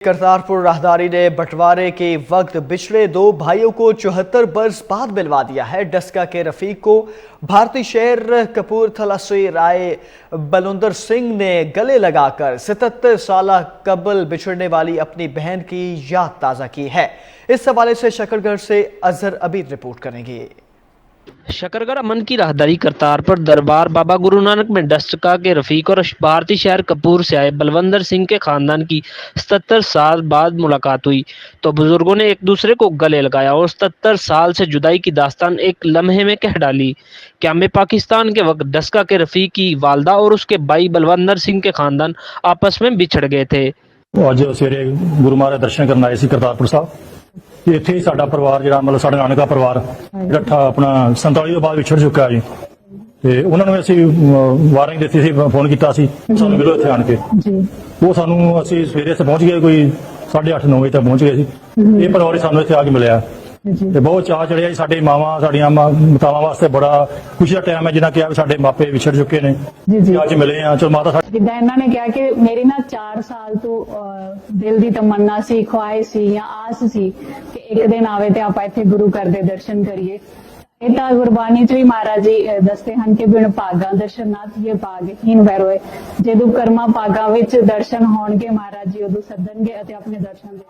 करतारपुर राहदारी ने बंटवारे के वक्त बिछड़े दो भाइयों को 74 बरस बाद मिलवा दिया है। डस्का के रफीक को भारतीय शहर कपूरथला से राय बलविंदर सिंह ने गले लगाकर 77 साल कबल बिछड़ने वाली अपनी बहन की याद ताज़ा की है। इस हवाले से शकरगढ़ से अजहर अबीद रिपोर्ट करेंगे। शकरगढ़ अमन की राहदारी करतारपुर दरबार बाबा गुरु नानक में डस्का के रफीक और भारतीय शहर कपूर से आए बलविंदर सिंह के खानदान की 77 साल बाद मुलाकात हुई तो बुजुर्गों ने एक दूसरे को गले लगाया और 77 साल से जुदाई की दास्तान एक लम्हे में कह डाली। क़याम पाकिस्तान के वक्त डस्का के रफीक की वालदा और उसके भाई बलविंदर सिंह के खानदान आपस में बिछड़ गए थे। ਅੱਜ ਸਵੇਰੇ ਗੁਰੂ ਮਹਾਰਾਜ ਦਰਸ਼ਨ ਕਰਨ ਆਏ ਸੀ ਕਰਤਾਰਪੁਰ ਸਾਹਿਬ ਤੇ ਇੱਥੇ ਹੀ ਸਾਡਾ ਪਰਿਵਾਰ ਜਿਹੜਾ ਮਤਲਬ ਸਾਡਾ ਨਾਨਕਾ ਪਰਿਵਾਰ ਇਕੱਠਾ ਆਪਣਾ 47 ਤੋਂ ਬਾਅਦ ਵਿਛੜ ਚੁੱਕਾ ਜੀ ਤੇ ਉਹਨਾਂ ਨੂੰ ਅਸੀਂ ਵਾਰਨਿੰਗ ਦਿੱਤੀ ਸੀ, ਫੋਨ ਕੀਤਾ ਸੀ ਸਾਨੂੰ ਮਿਲੋ ਇੱਥੇ ਆਣ ਕੇ ਉਹ ਸਾਨੂੰ ਅਸੀਂ ਸਵੇਰੇ ਇੱਥੇ ਪਹੁੰਚ ਗਏ, ਕੋਈ 8:30 9 ਵਜੇ ਤੱਕ ਪਹੁੰਚ ਗਏ ਸੀ। ਇਹ ਪਰਿਵਾਰ ਸਾਨੂੰ ਇੱਥੇ ਆ ਕੇ ਮਿਲਿਆ ਤੇ ਬਹੁਤ ਚਾਅ ਚੜਿਆ ਜੀ। ਸਾਡੇ ਮਾਵਾਂ ਸਾਡੀਆਂ ਮਾਤਾਵਾਂ ਵਾਸਤੇ ਬੜਾ ਖੁਸ਼ੀ ਦਾ ਟਾਈਮ ਹੈ ਜਿਹਨਾਂ ਕਿਹਾ ਵੀ ਸਾਡੇ ਮਾਪੇ ਵਿਛੜ ਚੁੱਕੇ ਨੇ, ਅੱਜ ਮਿਲੇ ਆ। ਚਲੋ ਮਾਤਾ ਜਿੱਦਾਂ ਇਹਨਾਂ ਨੇ ਕਿਹਾ ਕਿ ਮੇਰੀ ਨਾ 4 ਸਾਲ ਤੋਂ ਦਿਲ ਦੀ ਤਮੰਨਾ ਸੀ, ਖੁਆਇਸ਼ ਸੀ ਜਾਂ ਆਸ ਸੀ ਕਿ ਇੱਕ ਦਿਨ ਆਵੇ ਤੇ ਆਪਾਂ ਇੱਥੇ ਗੁਰੂ ਘਰ ਦੇ ਦਰਸ਼ਨ ਕਰੀਏ। ਇਹ ਤਾਂ ਗੁਰਬਾਣੀ ਚ ਵੀ ਮਹਾਰਾਜ ਜੀ ਦੱਸਦੇ ਹਨ ਕਿ ਬਿਨ ਭਾਗਾਂ ਦਰਸ਼ਨਾਥ ਇਹ ਭਾਗਹੀਨ ਵੈਰੋਏ। ਜਦੋਂ ਕਰਮਾਂ ਭਾਗਾਂ ਵਿੱਚ ਦਰਸ਼ਨ ਹੋਣਗੇ ਮਹਾਰਾਜ ਜੀ ਉਦੋਂ ਸੱਦਣਗੇ ਅਤੇ ਆਪਣੇ ਦਰਸ਼ਨ ਦੇ।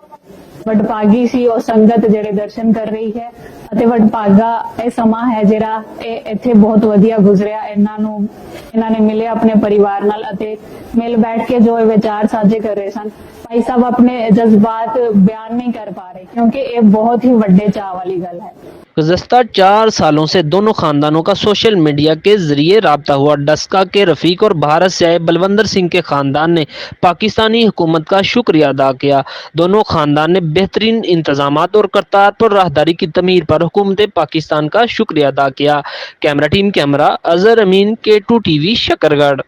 ਵਡਭਾਗੀ ਸੀ ਉਹ ਸੰਗਤ ਜਿਹੜੇ ਦਰਸ਼ਨ ਕਰ ਰਹੀ ਹੈ ਅਤੇ ਵਡਭਾਗਾ ਇਹ ਸਮਾਂ ਹੈ ਜਿਹੜਾ ਇਹ ਇੱਥੇ ਬਹੁਤ ਵਧੀਆ ਗੁਜ਼ਰਿਆ। ਇਹਨਾਂ ਨੇ ਮਿਲੇ ਆਪਣੇ ਪਰਿਵਾਰ ਨਾਲ ਅਤੇ ਮਿਲ ਬੈਠ ਕੇ ਜੋ ਇਹ ਵਿਚਾਰ ਸਾਂਝੇ ਕਰ ਰਹੇ ਸਨ। ਭਾਈ ਸਾਹਿਬ ਆਪਣੇ जज्बात बयान नहीं कर पा रहे क्योंकि ये बहुत ही बड़े चाव वाली गल है। गुज़श्ता 4 सालों से दोनों खानदानों का सोशल मीडिया के जरिए राब्ता हुआ। डस्का के रफीक और भारत से आए बलविंदर सिंह के खानदान ने पाकिस्तानी हुकूमत का शुक्रिया अदा किया। दोनों खानदान ने बेहतरीन इंतजामात और करतारपुर राहदारी की तमीर पर हुकूमत पाकिस्तान का शुक्रिया अदा किया। कैमरा टीम अजहर अमीन, K2 TV, शकरगढ़।